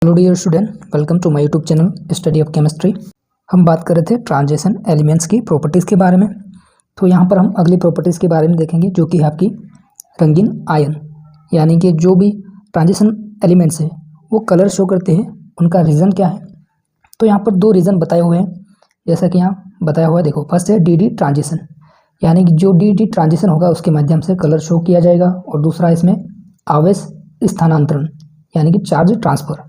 Hello dear student, welcome to my YouTube channel study of chemistry. हम बात कर रहे थे ट्रांजिशन एलिमेंट्स की प्रॉपर्टीज़ के बारे में। तो यहाँ पर हम अगली प्रॉपर्टीज़ के बारे में देखेंगे जो कि है आपकी रंगीन आयन, यानी कि जो भी ट्रांजिशन एलिमेंट्स है वो कलर शो करते हैं, उनका रीज़न क्या है। तो यहाँ पर दो रीज़न बताए हुए हैं, जैसा कि यहाँ बताया हुआ है। देखो, फर्स्ट है डी ट्रांजिशन, यानी कि जो डी ट्रांजिशन होगा उसके माध्यम से कलर शो किया जाएगा। और दूसरा इसमें आवेश स्थानांतरण, यानी कि चार्ज ट्रांसफ़र।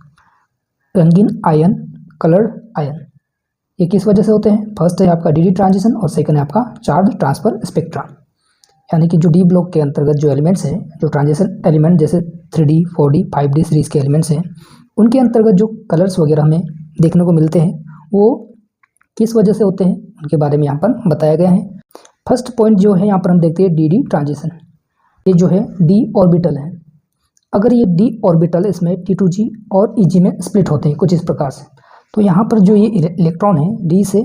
रंगीन आयन, कलर्ड आयन, ये किस वजह से होते हैं? फर्स्ट है आपका डी ट्रांजिशन और सेकंड है आपका चार्ज ट्रांसफर स्पेक्ट्रा, यानी कि जो डी ब्लॉक के अंतर्गत जो एलिमेंट्स हैं, जो ट्रांजिशन एलिमेंट जैसे 3D, 4D, 5D सीरीज के एलिमेंट्स हैं, उनके अंतर्गत जो कलर्स वगैरह हमें देखने को मिलते हैं वो किस वजह से होते हैं, उनके बारे में यहाँ पर बताया गया है। फर्स्ट पॉइंट जो है यहाँ पर हम देखते हैं डी ट्रांजिशन। ये जो है डी ऑर्बिटल है। अगर ये डी ऑर्बिटल इसमें T2G और EG में स्प्लिट होते हैं कुछ इस प्रकार से, तो यहाँ पर जो ये इलेक्ट्रॉन है डी से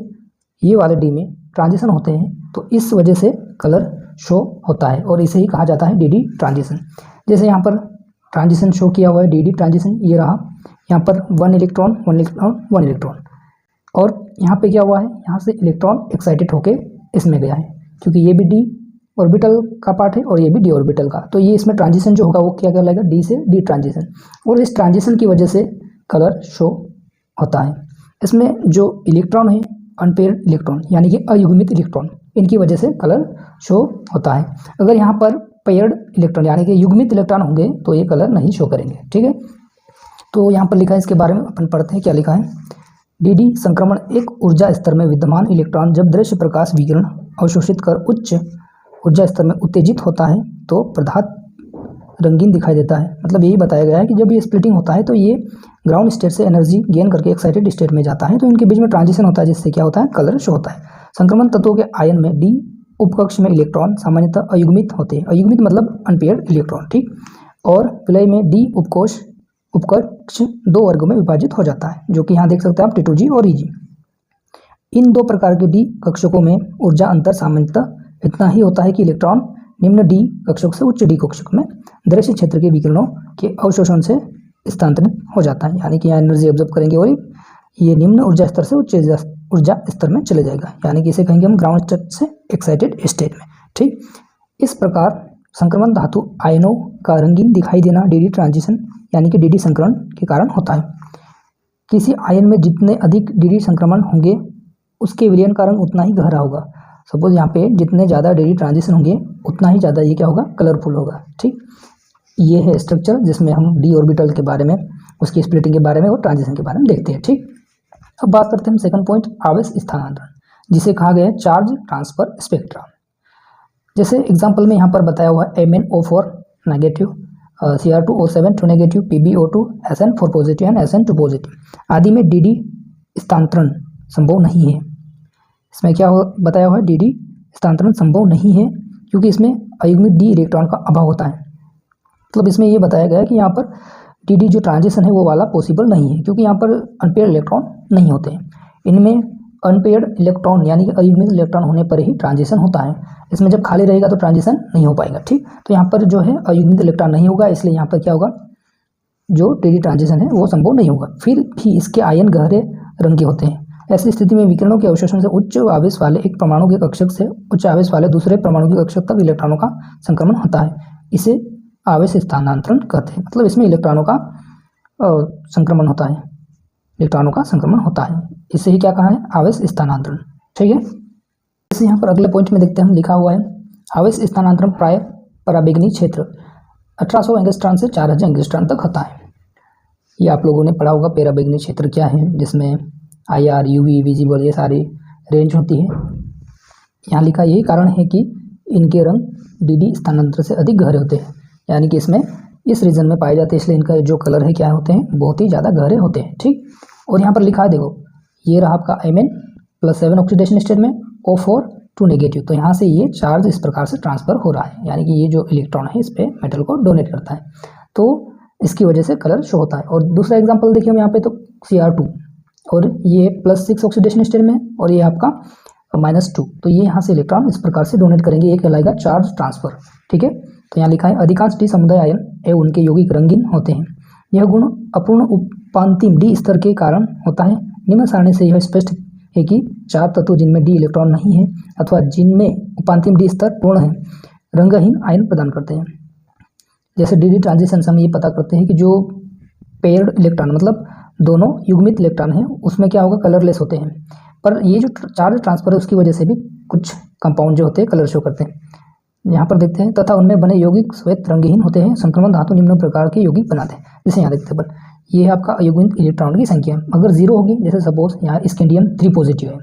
ये वाले डी में ट्रांजिशन होते हैं, तो इस वजह से कलर शो होता है और इसे ही कहा जाता है डी ट्रांजिशन। जैसे यहाँ पर ट्रांजिशन शो किया हुआ है डी ट्रांजिशन, ये रहा। यहाँ पर 1 इलेक्ट्रॉन 1 इलेक्ट्रॉन 1 इलेक्ट्रॉन, और यहाँ पे क्या हुआ है, यहाँ से इलेक्ट्रॉन एक्साइटेड होके इसमें गया है, क्योंकि ये भी डी ऑर्बिटल का पार्ट है और ये भी डी ऑर्बिटल का। तो ये इसमें ट्रांजिशन जो होगा वो क्या कहलाएगा, डी से डी ट्रांजिशन। और इस ट्रांजिशन की वजह से कलर शो होता है। इसमें जो इलेक्ट्रॉन है, अनपेयर्ड इलेक्ट्रॉन यानी कि अयुग्मित इलेक्ट्रॉन, इनकी वजह से कलर शो होता है। अगर यहाँ पर पेयर्ड इलेक्ट्रॉन यानी कि युग्मित इलेक्ट्रॉन होंगे तो ये कलर नहीं शो करेंगे। ठीक है, तो यहाँ पर लिखा है, इसके बारे में अपन पढ़ते हैं क्या लिखा है। डी संक्रमण एक ऊर्जा स्तर में विद्यमान इलेक्ट्रॉन जब दृश्य प्रकाश विकिरण अवशोषित कर उच्च ऊर्जा स्तर में उत्तेजित होता है तो पदार्थ रंगीन दिखाई देता है। मतलब यही बताया गया है कि जब ये स्प्लिटिंग होता है तो ये ग्राउंड स्टेट से एनर्जी गेन करके एक्साइटेड स्टेट में जाता है, तो इनके बीच में ट्रांजिशन होता है, जिससे क्या होता है, कलर शो होता है। संक्रमण तत्वों के आयन में डी उपकक्ष में इलेक्ट्रॉन सामान्यतः अयुग्मित होते हैं। अयुग्मित मतलब अनपेयर्ड इलेक्ट्रॉन, ठीक। और विलय में डी उपकक्ष 2 वर्गों में विभाजित हो जाता है, जो कि यहाँ देख सकते हैं आप, T2G और EG। इन दो प्रकार के डी कक्षकों में ऊर्जा अंतर सामान्यतः इतना ही होता है कि इलेक्ट्रॉन निम्न डी कक्षक से उच्च डी कक्षक में दृश्य क्षेत्र के विकिरणों के अवशोषण से स्थानांतरित हो जाता है, यानी कि यहाँ एनर्जी ऑब्जर्व करेंगे और ये निम्न ऊर्जा स्तर से उच्च ऊर्जा स्तर में चले जाएगा, यानी कि इसे कहेंगे हम ग्राउंड स्टेट से एक्साइटेड स्टेट में। ठीक, इस प्रकार संक्रमण धातु आयनों का रंगीन दिखाई देना डी ट्रांजिशन यानी कि डी संक्रमण के कारण होता है। किसी आयन में जितने अधिक डी संक्रमण होंगे उसके विलयन का रंग उतना ही गहरा होगा। सपोज यहाँ पे जितने ज़्यादा डी ट्रांजिशन होंगे उतना ही ज़्यादा ये क्या होगा, कलरफुल होगा। ठीक, ये है स्ट्रक्चर जिसमें हम डी ऑर्बिटल के बारे में, उसकी स्प्लिटिंग के बारे में और ट्रांजिशन के बारे में देखते हैं। ठीक, अब बात करते हैं हम सेकंड पॉइंट, आवेश स्थानांतरण, जिसे कहा गया है चार्ज ट्रांसफर स्पेक्ट्रा। जैसे एग्जाम्पल में यहाँ पर बताया हुआ है MnO4 negative, Cr2O7 2 negative, PbO2 Sn4 positive and Sn2 positive आदि में डी स्थानांतरण संभव नहीं है। इसमें क्या बताया हुआ है, डी स्थानांतरण संभव नहीं है क्योंकि इसमें अयुग्मित डी इलेक्ट्रॉन का अभाव होता है। मतलब इसमें ये बताया गया है कि यहाँ पर डी जो ट्रांजिशन है वो वाला पॉसिबल नहीं है, क्योंकि यहाँ पर अनपेयर्ड इलेक्ट्रॉन नहीं होते हैं। इनमें अनपेयर्ड इलेक्ट्रॉन यानी कि अयुग्मित इलेक्ट्रॉन होने पर ही ट्रांजिशन होता है। इसमें जब खाली रहेगा तो ट्रांजिशन नहीं हो पाएगा। ठीक, तो यहाँ पर जो है अयुग्मित इलेक्ट्रॉन नहीं होगा, इसलिए यहाँ पर क्या होगा, जो डी ट्रांजिशन है वो संभव नहीं होगा। फिर भी इसके आयन गहरे रंग के होते हैं। ऐसी स्थिति में विकिरणों के अवशोषण से उच्च आवेश वाले एक परमाणु के कक्षक से उच्च आवेश वाले दूसरे परमाणु के कक्षक तक इलेक्ट्रॉनों का संक्रमण होता है। इसे आवेश स्थानांतरण कहते हैं। मतलब इसमें इलेक्ट्रॉनों का संक्रमण होता है, इलेक्ट्रॉनों का संक्रमण होता है, इसे ही क्या कहा है, आवेश स्थानांतरण। ठीक है, जैसे यहाँ पर अगले पॉइंट में देखते हैं, हम लिखा हुआ है आवेश स्थानांतरण प्राय पराबैंगनी क्षेत्र 1800 एंगस्ट्रॉन से 4000 एंगस्ट्रॉन तक होता है। ये आप लोगों ने पढ़ा होगा पराबैंगनी क्षेत्र क्या है, जिसमें IR, UV, विजिबल ये सारी रेंज होती है। यहाँ लिखा यही कारण है कि इनके रंग डी स्थानांतरण से अधिक गहरे होते हैं, यानी कि इसमें इस रीजन में पाए जाते हैं, इसलिए इनका जो कलर है क्या होते हैं, बहुत ही ज़्यादा गहरे होते हैं। ठीक, और यहाँ पर लिखा है, देखो ये रहा आपका Mn+7 ऑक्सीडेशन स्टेट में O4 2 नेगेटिव, तो यहाँ से ये चार्ज इस प्रकार से ट्रांसफर हो रहा है, यानी कि ये जो इलेक्ट्रॉन है इस पर मेटल को डोनेट करता है, तो इसकी वजह से कलर शो होता है। और दूसरा एग्जाम्पल देखिए हम यहाँ पे, तो Cr2 और ये +6 ऑक्सीडेशन स्टेट में और ये आपका -2, तो ये यहाँ से इलेक्ट्रॉन इस प्रकार से डोनेट करेंगे, ये कहलाएगा चार्ज ट्रांसफर। ठीक है, तो यहाँ लिखा है अधिकांश डी समुदाय आयन एवं उनके यौगिक रंगीन होते हैं। यह गुण अपूर्ण उपांतिम डी स्तर के कारण होता है। निम्न सारणी से यह स्पष्ट है कि 4 तत्व जिनमें डी इलेक्ट्रॉन नहीं है अथवा जिनमें उपांतिम डी स्तर पूर्ण है रंगहीन आयन प्रदान करते हैं। जैसे डी ट्रांजिशन से हम ये पता करते हैं कि जो पेयर्ड इलेक्ट्रॉन मतलब दोनों युग्मित इलेक्ट्रॉन हैं उसमें क्या होगा, कलरलेस होते हैं। पर ये जो चार्ज ट्रांसफर है उसकी वजह से भी कुछ कंपाउंड जो होते हैं कलर शो करते हैं। यहाँ पर देखते हैं तथा उनमें बने यौगिक श्वेत रंगहीन होते हैं। संक्रमण धातु निम्न प्रकार के यौगिक बनाते हैं। जैसे यहाँ देखते हैं अपन, ये है आपका अयुग्मित इलेक्ट्रॉन की संख्या। अगर 0 होगी, जैसे सपोज यहाँ स्कैंडियम 3 पॉजिटिव है,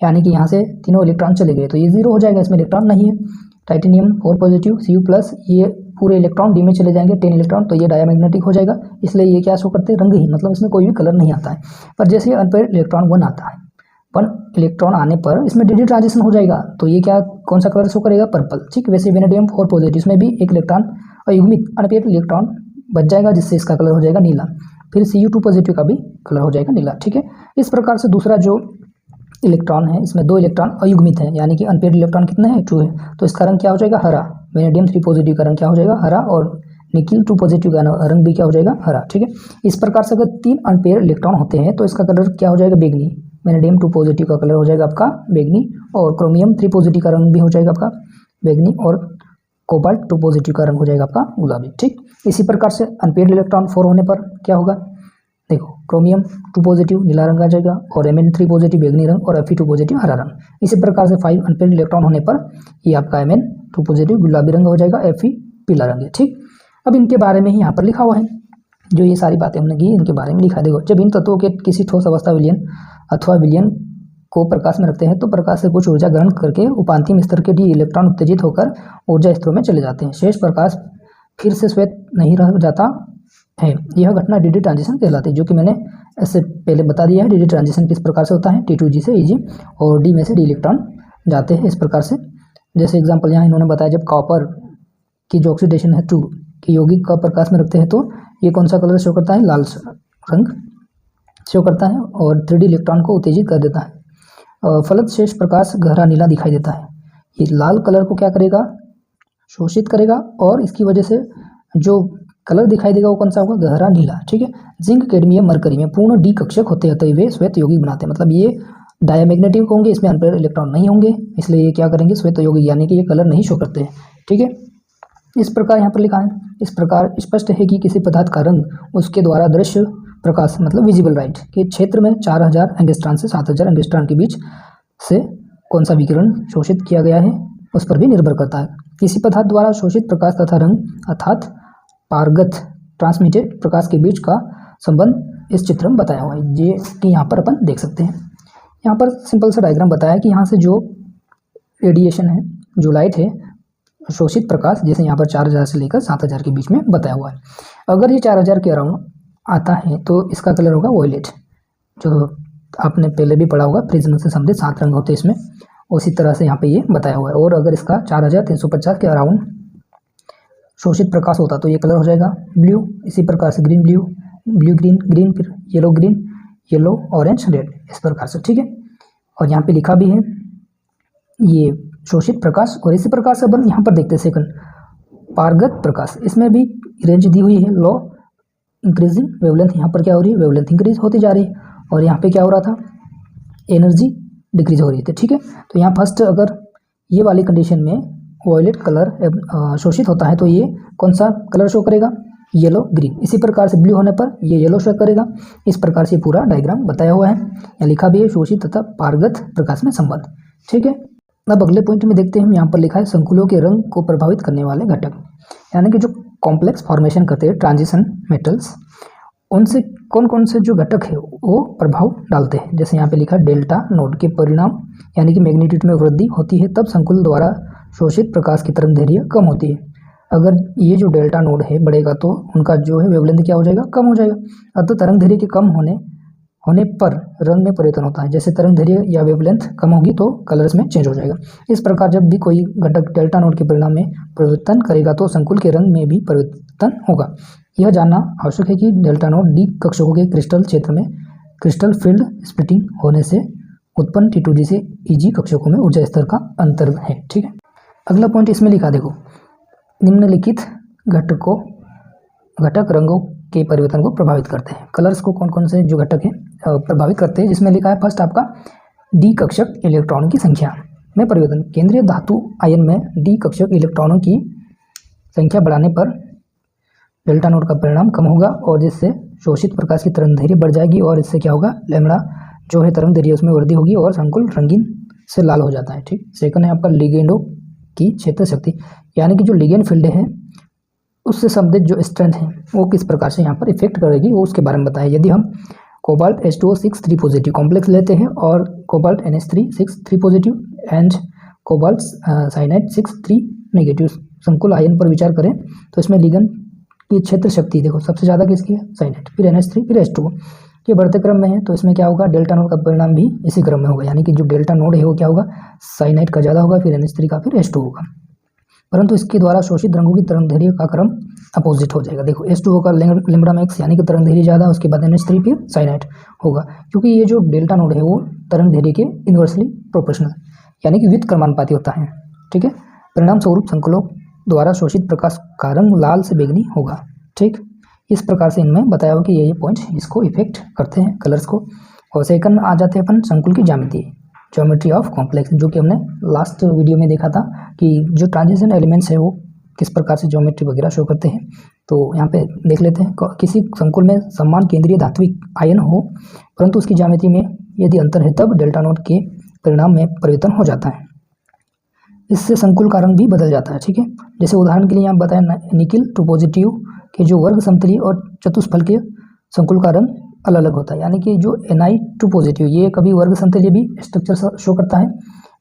यानी कि यहाँ से तीनों इलेक्ट्रॉन चले गए तो ये 0 हो जाएगा, इसमें इलेक्ट्रॉन नहीं है। टाइटेनियम 4 पॉजिटिव Cu+, ये पूरे इलेक्ट्रॉन डी में चले जाएंगे 10 इलेक्ट्रॉन, तो ये डायमैग्नेटिक हो जाएगा, इसलिए ये क्या शो करते हैं, रंगहीन, मतलब इसमें कोई भी कलर नहीं आता है। पर जैसे अनपेयर्ड इलेक्ट्रॉन 1 आता है, 1 इलेक्ट्रॉन आने पर इसमें डी ट्रांजिशन हो जाएगा, तो ये क्या कौन सा कलर शो करेगा, पर्पल। ठीक, वैसे वेनेडियम 4 पॉजिटिव, इसमें भी एक इलेक्ट्रॉन अयुग्मित अनपेयर्ड इलेक्ट्रॉन बच जाएगा, जिससे इसका कलर हो जाएगा नीला। फिर Cu2 पॉजिटिव का भी कलर हो जाएगा नीला। ठीक है, इस प्रकार से दूसरा जो इलेक्ट्रॉन है इसमें 2 इलेक्ट्रॉन अयुग्मित है, यानी कि अनपेयर्ड इलेक्ट्रॉन कितने हैं, 2 है, तो इसका रंग क्या हो जाएगा, हरा। वेनेडियम 3 पॉजिटिव का रंग क्या हो जाएगा, हरा, और निकिल 2 पॉजिटिव का रंग भी क्या हो जाएगा, हरा। ठीक है, इस प्रकार से अगर 3 अनपेयर्ड इलेक्ट्रॉन होते हैं तो इसका कलर क्या हो जाएगा, बैंगनी। वेनेडियम 2 पॉजिटिव का कलर हो जाएगा आपका बैंगनी, और क्रोमियम 3 पॉजिटिव का रंग भी हो जाएगा आपका बैंगनी, और कोबाल्ट 2 पॉजिटिव का रंग हो जाएगा आपका गुलाबी। ठीक, इसी प्रकार से अनपेयर्ड इलेक्ट्रॉन 4 होने पर क्या होगा, देखो क्रोमियम 2 पॉजिटिव नीला रंग आ जाएगा, और Mn3 पॉजिटिव बैंगनी रंग, और Fe2 पॉजिटिव हरा रंग। इसी प्रकार से 5 अनपेयर्ड इलेक्ट्रॉन होने पर ये आपका Mn2 पॉजिटिव गुलाबी रंग हो जाएगा, Fe पीला रंग है। ठीक, अब इनके बारे में ही यहाँ पर लिखा हुआ है, जो ये सारी बातें हमने की इनके बारे में लिखा। देखो, जब इन तत्वों के किसी ठोस अवस्था विलयन अथवा विलयन को प्रकाश में रखते हैं तो प्रकाश से कुछ ऊर्जा ग्रहण करके उपांतिम स्तर के डी इलेक्ट्रॉन उत्तेजित होकर ऊर्जा स्तरों में चले जाते हैं। शेष प्रकाश फिर से श्वेत नहीं रह जाता है। यह घटना डी ट्रांजिशन कहलाती है, जो कि मैंने इससे पहले बता दिया है। डी ट्रांजिशन किस प्रकार से होता है, T2G से Eg, और डी में से डी इलेक्ट्रॉन जाते हैं इस प्रकार से। जैसे एग्जांपल यहाँ इन्होंने बताया, जब कॉपर की जो ऑक्सीडेशन है 2 की यौगिक का प्रकाश में रखते हैं तो ये कौन सा कलर शो करता है, लाल रंग शो करता है, और 3D इलेक्ट्रॉन को उत्तेजित कर देता है। फलत शेष प्रकाश गहरा नीला दिखाई देता है। ये लाल कलर को क्या करेगा, शोषित करेगा, और इसकी वजह से जो कलर दिखाई देगा वो कौन सा होगा, गहरा नीला। ठीक है, जिंक, कैडमियम, मरकरी में पूर्ण डी कक्षक होते हैं, वे श्वेत यौगिक बनाते हैं, मतलब ये डायमैग्नेटिक होंगे, इसमें अनपेयर्ड इलेक्ट्रॉन नहीं होंगे, इसलिए ये क्या करेंगे, श्वेत यौगिक, यानी कि ये कलर नहीं शो करते हैं। ठीक है, इस प्रकार यहाँ पर लिखा है। इस प्रकार स्पष्ट है कि किसी पदार्थ का रंग उसके द्वारा दृश्य प्रकाश मतलब विजिबल लाइट के क्षेत्र में 4000 एंगस्ट्रॉन से 7000 एंगस्ट्रॉन के बीच से कौन सा विकिरण शोषित किया गया है उस पर भी निर्भर करता है। किसी पदार्थ द्वारा शोषित प्रकाश तथा रंग अर्थात पारगत ट्रांसमिटेड प्रकाश के बीच का संबंध इस चित्र में बताया हुआ है, ये कि यहाँ पर अपन देख सकते हैं। यहाँ पर सिंपल सा डायग्राम बताया कि यहाँ से जो रेडिएशन है, जो लाइट है, शोषित प्रकाश, जैसे यहाँ पर 4000 से लेकर 7000 के बीच में बताया हुआ है। अगर ये 4000 के अराउंड आता है तो इसका कलर होगा वॉयलेट, जो आपने पहले भी पढ़ा होगा, प्रिज्म से संबंधित 7 रंग होते हैं इसमें, उसी तरह से यहाँ पे ये बताया हुआ है। और अगर इसका 4350 के अराउंड शोषित प्रकाश होता तो ये कलर हो जाएगा ब्लू। इसी प्रकार से green blue, blue green, green फिर yellow green, yellow orange red, इस प्रकार से। ठीक है, और यहाँ पे लिखा भी है ये शोषित प्रकाश। और इसी प्रकार से अपन यहाँ पर देखते हैं सेकंड पारगत प्रकाश, इसमें भी रेंज दी हुई है, लो इंक्रीजिंग वेवलेंथ, यहाँ पर क्या हो रही है, वेवलेंथ इंक्रीज होती जा रही है, और यहाँ पे क्या हो रहा था, एनर्जी डिक्रीज हो रही थी। ठीक है, तो यहाँ फर्स्ट अगर ये वाली कंडीशन में वॉयलेट कलर शोषित होता है तो ये कौन सा कलर शो करेगा, येलो ग्रीन। इसी प्रकार से ब्लू होने पर ये येलो शो करेगा। इस प्रकार से पूरा डायग्राम बताया हुआ है, यहाँ लिखा भी है शोषित तथा पारगत प्रकाश में संबंध। ठीक है, अब अगले पॉइंट में देखते हैं हम, यहाँ पर लिखा है संकुलों के रंग को प्रभावित करने वाले घटक, यानी कि जो कॉम्प्लेक्स फॉर्मेशन करते हैं ट्रांजिशन मेटल्स, उनसे कौन कौन से जो घटक है वो प्रभाव डालते हैं। जैसे यहाँ पे लिखा है डेल्टा नोड के परिणाम, यानी कि मैग्नीट्यूड में वृद्धि होती है तब संकुल द्वारा शोषित प्रकाश की तरंगदैर्घ्य कम होती है। अगर ये जो डेल्टा नोड है बढ़ेगा तो उनका जो है वेवलेंथ क्या हो जाएगा, कम हो जाएगा। अतः तरंगदैर्घ्य के कम होने पर रंग में परिवर्तन होता है। जैसे तरंगदैर्घ्य या वेवलेंथ कम होगी तो कलर्स में चेंज हो जाएगा। इस प्रकार जब भी कोई घटक डेल्टा नोड के परिणाम में परिवर्तन करेगा तो संकुल के रंग में भी परिवर्तन होगा। यह जानना आवश्यक है कि डेल्टा नोड डी कक्षकों के क्रिस्टल क्षेत्र में क्रिस्टल फील्ड स्प्लिटिंग होने से उत्पन्न T2G से Eg कक्षकों में ऊर्जा स्तर का अंतर है। ठीक है, अगला पॉइंट इसमें लिखा, देखो निम्नलिखित घटक रंगों के परिवर्तन को प्रभावित करते हैं। कलर्स को कौन कौन से जो घटक हैं प्रभावित करते हैं, जिसमें लिखा है फर्स्ट आपका डी कक्षक इलेक्ट्रॉनों की संख्या में परिवर्तन। केंद्रीय धातु आयन में डी कक्षक इलेक्ट्रॉनों की संख्या बढ़ाने पर डेल्टा नोट का परिणाम कम होगा और जिससे शोषित प्रकाश की तरंग दैर्घ्य बढ़ जाएगी और इससे क्या होगा, लैम्बडा जो है तरंग दैर्घ्य उसमें वृद्धि होगी और संकुल रंगीन से लाल हो जाता है। ठीक, सेकंड है आपका लिगेंडों की क्षेत्र शक्ति, यानी कि जो लिगेंड फील्ड है उससे संबंधित जो स्ट्रेंथ है वो किस प्रकार से यहाँ पर इफेक्ट करेगी वो उसके बारे में बताया। यदि हम कोबाल्ट H2O6 3 पॉजिटिव कॉम्प्लेक्स लेते हैं और cobalt NH3 6 3 positive and cobalt cyanide 6 3 negative संकुल आयन पर विचार करें तो इसमें लिगेंड की क्षेत्र शक्ति देखो सबसे ज़्यादा किसकी है, साइनाइड, फिर NH3 फिर H2O, ये बढ़ते क्रम में है। तो इसमें क्या होगा, डेल्टा नोड का परिणाम भी इसी क्रम में होगा, यानी कि जो डेल्टा नोड है वो क्या होगा, साइनाइड का ज़्यादा होगा, फिर NH3 का, फिर H2O होगा। परंतु इसके द्वारा शोषित रंगों की तरंग दैर्घ्य का क्रम अपोजिट हो जाएगा। देखो H2O का लैम्बडा मैक्स यानी कि तरंग दैर्घ्य ज़्यादा, उसके बाद NH3 फिर साइनाइड होगा, क्योंकि ये जो डेल्टा नोड है वो तरंग दैर्घ्य के इन्वर्सली प्रोपोर्शनल यानी कि व्युत क्रमानुपाती होता है। ठीक है, परिणाम स्वरूप संकुलों द्वारा शोषित प्रकाश का रंग लाल से बैंगनी होगा। ठीक, इस प्रकार से इनमें बताया हो कि ये पॉइंट इसको इफेक्ट करते हैं कलर्स को। और सेकंड आ जाते हैं अपन संकुल की ज्योमेट्री ऑफ कॉम्प्लेक्स, जो कि हमने लास्ट वीडियो में देखा था कि जो ट्रांजिशन एलिमेंट्स है वो किस प्रकार से ज्योमेट्री वगैरह शो करते हैं। तो यहाँ पे देख लेते हैं, किसी संकुल में समान केंद्रीय धात्विक आयन हो परंतु उसकी ज्यामिति में यदि अंतर है तब डेल्टा नोट के परिणाम में परिवर्तन हो जाता है, इससे संकुल का रंग भी बदल जाता है। ठीक है, जैसे उदाहरण के लिए यहाँ बताया निकिल टू पॉजिटिव के जो वर्ग समतलीय और चतुष्फलकीय संकुल का रंग अलग अलग होता है, यानी कि जो Ni2 पॉजिटिव ये कभी वर्ग समतलीय भी स्ट्रक्चर शो करता है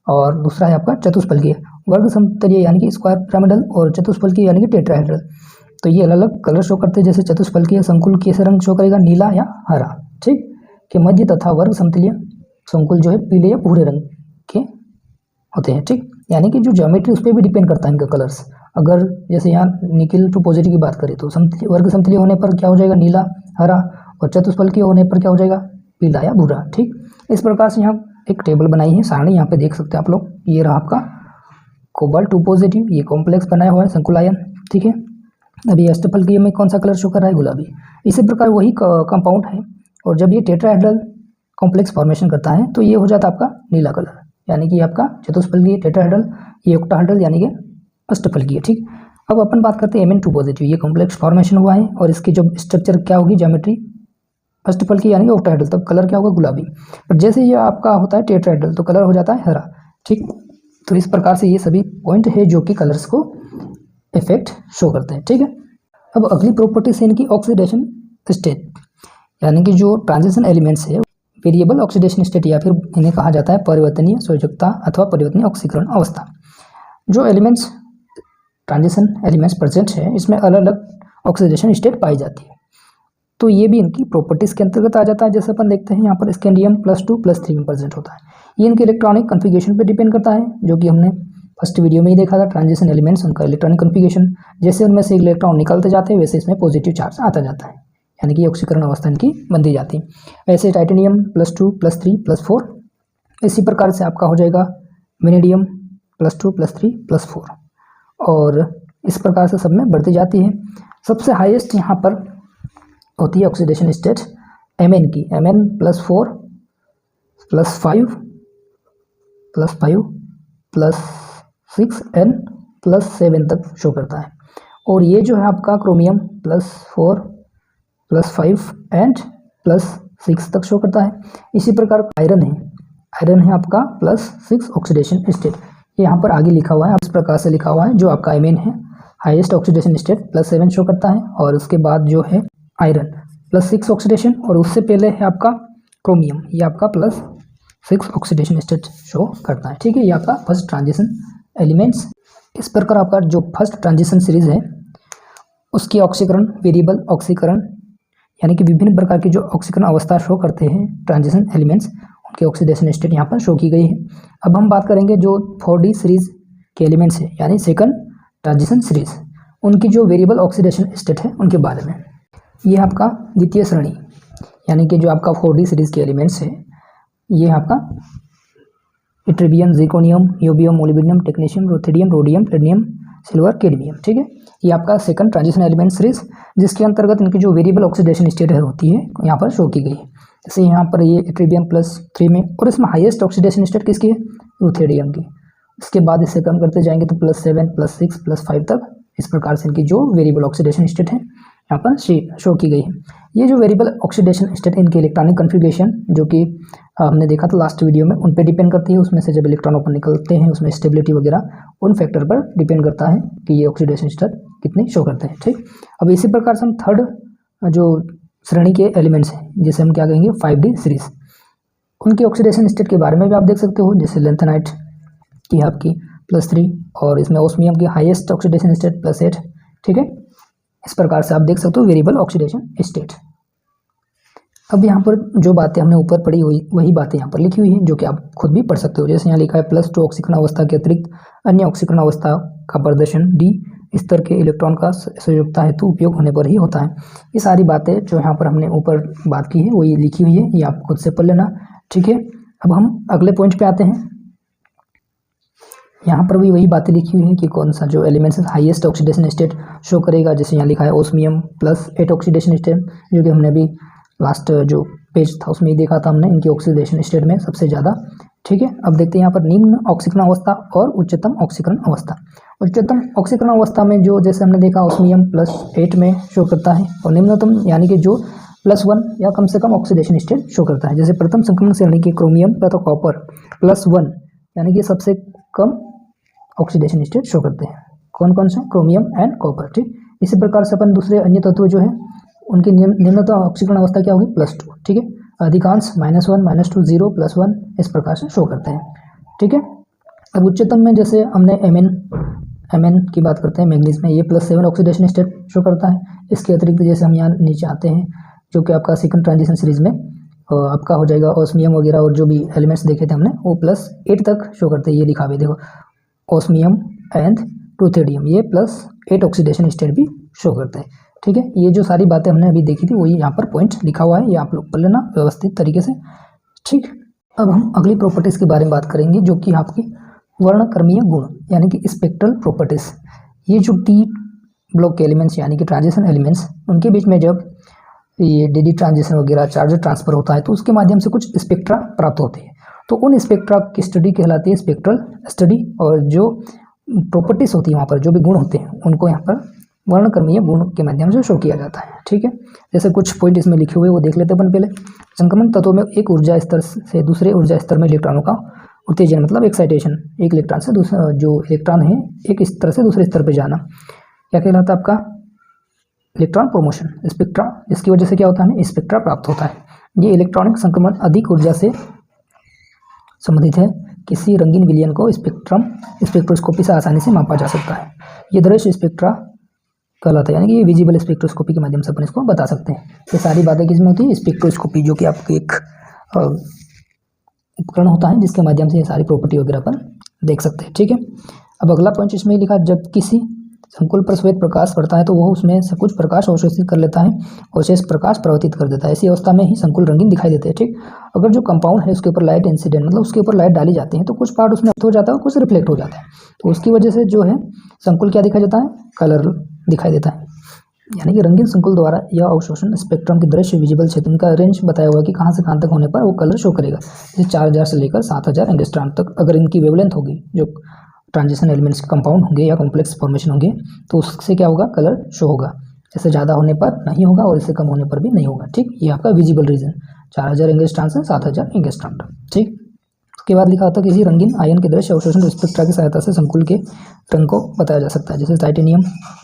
और दूसरा है आपका चतुष्फलकीय। वर्ग समतलीय यानी कि स्क्वायर पिरामिडल और चतुष्फलकीय यानी कि टेट्राहेड्रल, तो ये अलग अलग कलर शो करते हैं। जैसे चतुष्फलकीय संकुल कैसे रंग शो करेगा, नीला या हरा, ठीक, के मध्य तथा वर्ग समतलीय संकुल जो है पीले या भूरे रंग के होते हैं। ठीक, यानी कि जो ज्योमेट्री उस पर भी डिपेंड करता है इनका कलर्स। अगर जैसे यहाँ निकिल टू पॉजिटिव की बात करें तो वर्ग समतलीय होने पर क्या हो जाएगा, नीला हरा, और चतुष्फलकीय होने पर क्या हो जाएगा, पीला या भूरा। ठीक, इस प्रकार से यहाँ एक टेबल बनाई है, सारणी यहाँ पे देख सकते हैं आप लोग। ये रहा आपका कोबाल्ट 2 पॉजिटिव, ये कॉम्प्लेक्स बनाया हुआ है संकुल आयन। ठीक है, अभी अष्टफलकीय में कौन सा कलर शो कर रहा है, गुलाबी। इसी प्रकार वही कंपाउंड है और जब ये टेट्राहेड्रल कॉम्प्लेक्स फॉर्मेशन करता है तो ये हो जाता है आपका नीला कलर, यानी कि आपका चतुष्फलकीय टेट्राहेड्रल, ये ऑक्टाहेड्रल यानी कि अष्टफलकीय। ठीक, अब अपन बात करते हैं Mn2 पॉजिटिव, ये कॉम्प्लेक्स फॉर्मेशन हुआ है और इसकी जो स्ट्रक्चर क्या होगी, ज्योमेट्री अष्टफलकीय यानी कि ऑक्टाहेड्रल, तब कलर क्या होगा, गुलाबी। पर जैसे ये आपका होता है टेट्राहेड्रल तो कलर हो जाता है हरा। ठीक, तो इस प्रकार से ये सभी पॉइंट है जो कि कलर्स को इफेक्ट शो करते हैं। ठीक है, अब अगली प्रॉपर्टी से इनकी ऑक्सीडेशन स्टेट, यानी कि जो ट्रांजिशन एलिमेंट्स है वेरिएबल ऑक्सीडेशन स्टेट या फिर इन्हें कहा जाता है परिवर्तनीय संयोजकता अथवा परिवर्तनीय ऑक्सीकरण अवस्था। जो एलिमेंट्स ट्रांजिशन एलिमेंट्स प्रेजेंट है इसमें अलग अलग ऑक्सीडेशन स्टेट पाई जाती है, तो ये भी इनकी प्रॉपर्टीज़ के अंतर्गत आ जाता है। जैसे अपन देखते हैं यहाँ पर स्कैंडियम +2 +3 में प्रेजेंट होता है, ये इनके इलेक्ट्रॉनिक कन्फिगरेशन पे डिपेंड करता है, जो कि हमने फर्स्ट वीडियो में ही देखा था। ट्रांजिशन एलिमेंट्स उनका इलेक्ट्रॉनिक कन्फिगरेशन, जैसे उनमें से इलेक्ट्रॉन निकलते जाते हैं वैसे इसमें पॉजिटिव चार्ज आता जाता है, यानी कि ऑक्सीकरण अवस्था इनकी बनती जाती है। ऐसे टाइटेनियम +2 +3 +4, इसी प्रकार से आपका हो जाएगा वेनेडियम +2 +3 +4, और इस प्रकार से सब में बढ़ती जाती है। सबसे हाईएस्ट यहाँ पर होती है ऑक्सीडेशन स्टेट Mn की, Mn +4 +5 +6 N +7 तक शो करता है। और ये जो है आपका क्रोमियम +4 +5 एंड +6 तक शो करता है। इसी प्रकार आयरन है आपका +6 ऑक्सीडेशन स्टेट, ये यहाँ पर आगे लिखा हुआ है, इस प्रकार से लिखा हुआ है। जो आपका Mn है हाईएस्ट ऑक्सीडेशन स्टेट +7 शो करता है, और उसके बाद जो है आयरन +6 ऑक्सीडेशन, और उससे पहले है आपका क्रोमियम, ये आपका +6 ऑक्सीडेशन स्टेट शो करता है। ठीक है, ये आपका फर्स्ट ट्रांजिशन एलिमेंट्स। इस प्रकार आपका जो फर्स्ट ट्रांजिशन सीरीज है उसकी ऑक्सीकरण वेरिएबल ऑक्सीकरण, यानी कि विभिन्न प्रकार की जो ऑक्सीकरण अवस्था शो करते हैं ट्रांजिशन एलिमेंट्स, उनके ऑक्सीडेशन स्टेट यहाँ पर शो की गई है। अब हम बात करेंगे जो 4D सीरीज के एलिमेंट्स है, यानी सेकंड ट्रांजिशन सीरीज, उनकी जो वेरिएबल ऑक्सीडेशन स्टेट है उनके बारे में। ये आपका द्वितीय श्रेणी, यानी कि जो आपका 4D सीरीज के एलिमेंट्स है, ये आपका yttrium, zirconium, niobium, molybdenum, technetium, ruthenium, rhodium, platinum, silver, cadmium. ठीक है, ये आपका सेकंड ट्रांजिशन एलिमेंट सीरीज, जिसके अंतर्गत इनकी जो वेरिएबल ऑक्सीडेशन स्टेट होती है यहाँ पर शो की गई है। जैसे यहाँ पर ये ट्रिबियम +3 में, और इसमें हाईएस्ट ऑक्सीडेशन स्टेट किसकी है, रूथेडियम की। इसके बाद इससे कम करते जाएंगे तो +7, +6, +5 तक इस प्रकार से इनकी जो वेरिएबल ऑक्सीडेशन स्टेट है यहाँ पर शो की गई है। ये जो वेरिएबल ऑक्सीडेशन स्टेट इनके इलेक्ट्रॉनिक कन्फिगरेशन जो कि हमने देखा था लास्ट वीडियो में, उन पे डिपेंड करती है। उसमें से जब इलेक्ट्रॉन ओपन निकलते हैं उसमें स्टेबिलिटी वगैरह उन फैक्टर पर डिपेंड करता है कि ये ऑक्सीडेशन स्टेट कितनी शो करते हैं। ठीक, अब इसी प्रकार से हम थर्ड जो श्रेणी के एलिमेंट्स हैं जिसे हम क्या कहेंगे 5D सीरीज, उनके ऑक्सीडेशन स्टेट के बारे में भी आप देख सकते हो। जैसे लेंथेनाइट की आपकी +3 और इसमें ओस्मियम की हाईएस्ट ऑक्सीडेशन स्टेट +8। ठीक है, इस प्रकार से आप देख सकते हो वेरिएबल ऑक्सीडेशन स्टेट। अब यहाँ पर जो बातें हमने ऊपर पढ़ी हुई वही बातें यहाँ पर लिखी हुई हैं जो कि आप खुद भी पढ़ सकते हो। जैसे यहाँ लिखा है +2 ऑक्सीकरण अवस्था के अतिरिक्त अन्य ऑक्सीकरण अवस्था का प्रदर्शन D स्तर के इलेक्ट्रॉन का संयोजकता हेतु उपयोग होने पर ही होता है। ये सारी बातें जो यहाँ पर हमने ऊपर बात की है वही लिखी हुई है, ये आप खुद से पढ़ लेना। ठीक है, अब हम अगले पॉइंट पे आते हैं। यहाँ पर भी वही बातें लिखी हुई है कि कौन सा जो elements highest oxidation state show करेगा। जैसे यहाँ लिखा है ओस्मियम +8 ऑक्सीडेशन स्टेट, जो कि हमने अभी लास्ट जो पेज था उसमें ही देखा था हमने, इनकी ऑक्सीडेशन स्टेट में सबसे ज़्यादा। ठीक है, अब देखते हैं यहाँ पर निम्न ऑक्सीकरण अवस्था और उच्चतम ऑक्सीकरण अवस्था। उच्चतम ऑक्सीकरण अवस्था में जो जैसे हमने देखा ओस्मियम +8 में शो करता है, और निम्नतम यानी कि जो +1 या कम से कम ऑक्सीडेशन स्टेट शो करता है। जैसे प्रथम संक्रमण श्रेणी के क्रोमियम तथा कॉपर +1 यानी कि सबसे कम ऑक्सीडेशन स्टेट शो करते हैं। कौन कौन से, क्रोमियम एंड कॉपर। ठीक, इसी प्रकार से अपन दूसरे अन्य तत्व जो है उनकी निम्नतम ऑक्सीकरण अवस्था क्या होगी +2। ठीक है, अधिकांश -1, -2, 0, +1 इस प्रकार से शो करते हैं। ठीक है, अब उच्चतम में जैसे हमने Mn की बात करते हैं, मैग्नीज में ये +7 ऑक्सीडेशन स्टेट शो करता है। इसके अतिरिक्त जैसे हम यहाँ नीचे आते हैं जो कि आपका सेकंड ट्रांजिशन सीरीज में आपका हो जाएगा ओस्मियम वगैरह और जो भी एलिमेंट्स देखे थे हमने वो +8 तक शो करते हैं। ये लिखा हुआ देखो ओस्मियम एंड रूथेडियम, ये +8 ऑक्सीडेशन स्टेट भी शो करते हैं। ठीक है, ये जो सारी बातें हमने अभी देखी थी वही यहाँ पर पॉइंट लिखा हुआ है, ये आप लोग पढ़ लेना व्यवस्थित तरीके से। ठीक, अब हम अगली प्रॉपर्टीज़ के बारे में बात करेंगे जो कि आपकी वर्णक्रमीय गुण यानी कि स्पेक्ट्रल प्रॉपर्टीज़। ये जो टी ब्लॉक के एलिमेंट्स यानी कि ट्रांजिशन एलिमेंट्स, उनके बीच में जब ये डी ट्रांजिशन वगैरह चार्ज ट्रांसफर होता है तो उसके माध्यम से कुछ स्पेक्ट्रा प्राप्त होते हैं। तो उन स्पेक्ट्रा की स्टडी कहलाती है स्पेक्ट्रल स्टडी, और जो प्रॉपर्टीज़ होती है वहाँ पर जो भी गुण होते हैं उनको यहाँ पर वर्णक्रमीय गुण के माध्यम से शो किया जाता है। ठीक है, जैसे कुछ पॉइंट इसमें लिखे हुए वो देख लेते हैं अपन पहले। संक्रमण तत्वों में एक ऊर्जा स्तर से दूसरे ऊर्जा स्तर में इलेक्ट्रॉनों का उत्तेजन मतलब एक्साइटेशन, एक इलेक्ट्रॉन से दूसरा जो इलेक्ट्रॉन है एक स्तर से दूसरे स्तर पर जाना, क्या कहलाता है आपका इलेक्ट्रॉन प्रोमोशन स्पेक्ट्रा, जिसकी वजह से क्या होता है हमें स्पेक्ट्रा प्राप्त होता है। ये इलेक्ट्रॉनिक संक्रमण अधिक ऊर्जा से संबंधित है। किसी रंगीन विलयन को स्पेक्ट्रोस्कोपी से आसानी से मापा जा सकता है। ये दृश्य स्पेक्ट्रा कहलाता है, यानी कि ये विजिबल स्पेक्ट्रोस्कोपी के माध्यम से अपन इसको बता सकते हैं। ये सारी बातें किसमें होती है, स्पेक्ट्रोस्कोपी, जो कि आपको एक उपकरण होता है जिसके माध्यम से ये सारी प्रॉपर्टी वगैरह अपन देख सकते हैं। ठीक है, अब अगला पॉइंट इसमें लिखा, जब किसी संकुल पर श्वेत प्रकाश पड़ता है तो वह उसमें से कुछ प्रकाश अवशोषित कर लेता है और शेष प्रकाश प्रवर्तित कर देता है। ऐसी अवस्था में ही संकुल रंगीन दिखाई देते हैं। ठीक, अगर जो कंपाउंड है उसके ऊपर लाइट इंसिडेंट मतलब उसके ऊपर लाइट डाली जाती है तो कुछ पार्ट उसमें हो जाता है और कुछ रिफ्लेक्ट हो जाता है, तो उसकी वजह से जो है संकुल क्या दिखाई देता है, कलर दिखाई देता है। यानी कि रंगीन संकुल द्वारा यह अवशोषण स्पेक्ट्रम के दृश्य विजिबल क्षेत्र का रेंज बताया हुआ है कि कहाँ से कहाँ तक होने पर वो कलर शो करेगा। जैसे 4000 से लेकर 7000 एंगस्ट्रॉम तक अगर इनकी वेवलेंथ होगी, जो ट्रांजिशन एलिमेंट्स कंपाउंड होंगे या कॉम्प्लेक्स फॉर्मेशन होंगे, तो उससे क्या होगा, कलर शो होगा। जैसे ज़्यादा होने पर नहीं होगा और इससे कम होने पर भी नहीं होगा। ठीक, ये आपका विजिबल रीजन 4000 एंगस्ट्रॉम से 7000 एंगस्ट्रॉम तक। ठीक, उसके बाद लिखा होता है किसी रंगीन आयन के दृश्य अवशोषण स्पेक्ट्रा की सहायता से संकुल के रंग को बताया जा सकता है। जैसे टाइटेनियम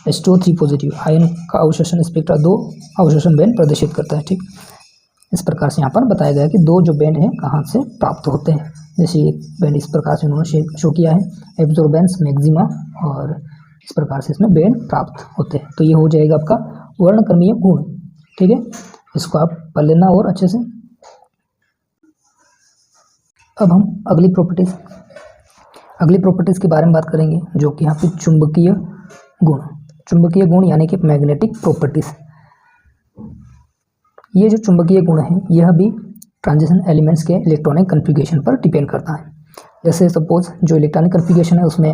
H2O3 पॉजिटिव आयन का अवशोषण स्पेक्ट्रा 2 अवशोषण बैंड प्रदर्शित करता है। ठीक, इस प्रकार से यहाँ पर बताया गया है कि 2 जो बैंड हैं कहाँ से प्राप्त होते हैं। जैसे एक बैंड इस प्रकार से उन्होंने शो किया है, एब्जॉर्बेंस मैक्सिमा, और इस प्रकार से इसमें बैंड प्राप्त होते हैं। तो ये हो जाएगा आपका वर्णक्रमीय गुण। ठीक है, इसको आप पढ़ लेना और अच्छे से। अब हम अगली प्रॉपर्टीज़ के बारे में बात करेंगे जो कि यहाँ पे चुंबकीय गुण यानी कि मैग्नेटिक प्रॉपर्टीज़। ये जो चुंबकीय गुण है यह भी ट्रांजिशन एलिमेंट्स के इलेक्ट्रॉनिक कन्फिगरेशन पर डिपेंड करता है। जैसे सपोज जो इलेक्ट्रॉनिक कन्फिगरेशन है उसमें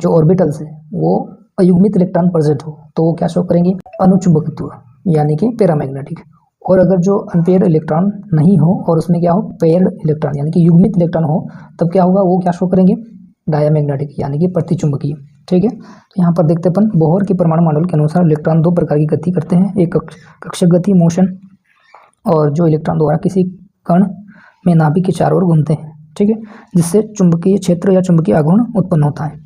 जो ऑर्बिटल्स है वो अयुग्मित इलेक्ट्रॉन प्रेजेंट हो तो वो क्या शो करेंगे, अनुचुंबकत्व यानी कि पैरामैग्नेटिक। और अगर जो अनपेयर्ड इलेक्ट्रॉन नहीं हो और उसमें क्या हो, पेयर्ड इलेक्ट्रॉन यानी कि युग्मित इलेक्ट्रॉन हो, तब क्या होगा, वो क्या शो करेंगे, डायमैग्नेटिक यानी कि प्रतिचुंबकीय। ठीक है, तो यहाँ पर देखते अपन बोहर के परमाणु मॉडल के अनुसार इलेक्ट्रॉन दो प्रकार की गति करते हैं, एक कक्षक गति मोशन, और जो इलेक्ट्रॉन द्वारा किसी कण में नाभिक के चारों ओर घूमते हैं। ठीक है, जिससे चुंबकीय क्षेत्र या चुंबकीय आघूर्ण उत्पन्न होता है।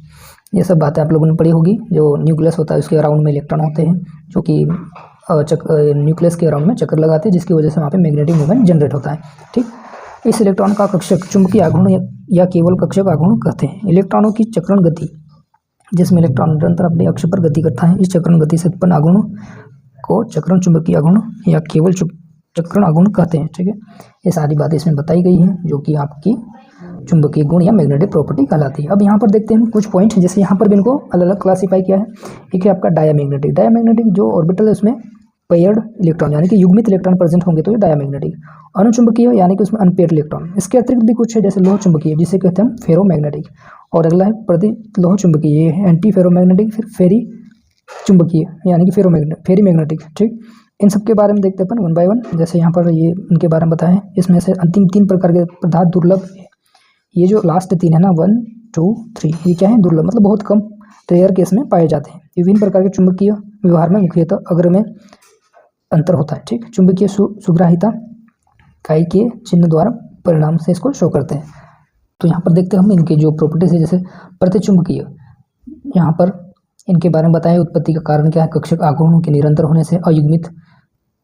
ये सब बातें आप लोगों ने पढ़ी होगी। जो न्यूक्लियस होता है उसके अराउंड में इलेक्ट्रॉन होते हैं जो कि न्यूक्लियस के अराउंड में चक्कर लगाते हैं, जिसकी वजह से वहाँ पे मैग्नेटिक मूवमेंट जनरेट होता है। ठीक, इस इलेक्ट्रॉन का कक्षक चुंबकीय आघूर्ण या केवल कक्षक आघूर्ण कहते हैं। इलेक्ट्रॉनों की चक्रण गति, जिसमें इलेक्ट्रॉन निरंतर अपने अक्ष पर गति करता है, इस चक्रण गति से उत्पन्न आघूर्ण को चक्रण चुंबकीय आघूर्ण या केवल चक्रण आघूर्ण कहते हैं। ठीक है, ये सारी बातें इसमें बताई गई हैं जो कि आपकी चुंबकीय गुण या मैग्नेटिक प्रॉपर्टी कहलाती है। अब यहाँ पर देखते हैं कुछ पॉइंट, जैसे यहाँ पर भी इनको अलग अलग क्लासीफाई किया है। एक है आपका डायमैग्नेटिक। डायमैग्नेटिक जो ऑर्बिटल है उसमें पेयर्ड इलेक्ट्रॉन यानी कि युग्मित इलेक्ट्रॉन प्रेजेंट होंगे तो ये डायमैग्नेटिक। अनुचुंबकीय यानी कि उसमें अनपेयर्ड इलेक्ट्रॉन। इसके अतिरिक्त भी कुछ है, जैसे लोह चुंबकीय जिसे कहते हैं हम फेरोमैग्नेटिक। और अगला है प्रति लोह चुंबकीय, ये है एंटी फेरोमैग्नेटिक, फिर फेरी चुंबकीय यानी कि फेरी मैग्नेटिक। ठीक, इन सब के बारे में देखते हैं अपन वन बाय वन। जैसे यहाँ पर ये इनके बारे में बताया है, इसमें से अंतिम 3 प्रकार के पदार्थ दुर्लभ। ये जो लास्ट 3 है ना, 1 2 3, ये क्या है, दुर्लभ, मतलब बहुत कम रेयर केस में पाए जाते हैं। विभिन्न प्रकार के चुंबकीय व्यवहार में मुख्यतः अग्र में अंतर होता है। ठीक, चुंबकीय सुग्राहिता इकाई के चिन्ह द्वारा परिणाम से इसको शो करते हैं। तो यहाँ पर देखते हैं हम इनके जो प्रॉपर्टीज है, जैसे प्रतिचुंबकीय, यहाँ पर इनके बारे में बताया। उत्पत्ति का कारण क्या है, कक्षक आघूर्णों के निरंतर होने से